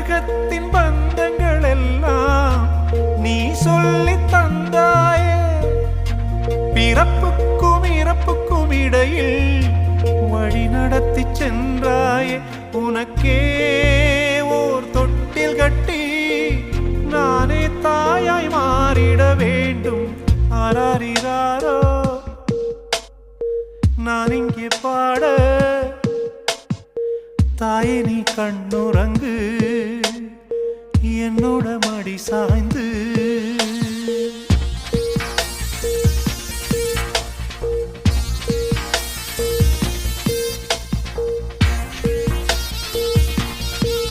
உலகத்தின் பந்தங்கள் எல்லாம் நீ சொல்லி தந்தாயே. பிறப்புக்கும் இறப்புக்கும் இடையில் வழி நடத்தி சென்றாயே. உனக்கே ஓர் தொட்டில் கட்டி நானே தாயாய் மாறிட வேண்டும். ஆராரிராரோ நான் இங்கே பாட, தாயே நீ கண்ணுறங்கு என்னோட மடி சாய்ந்து.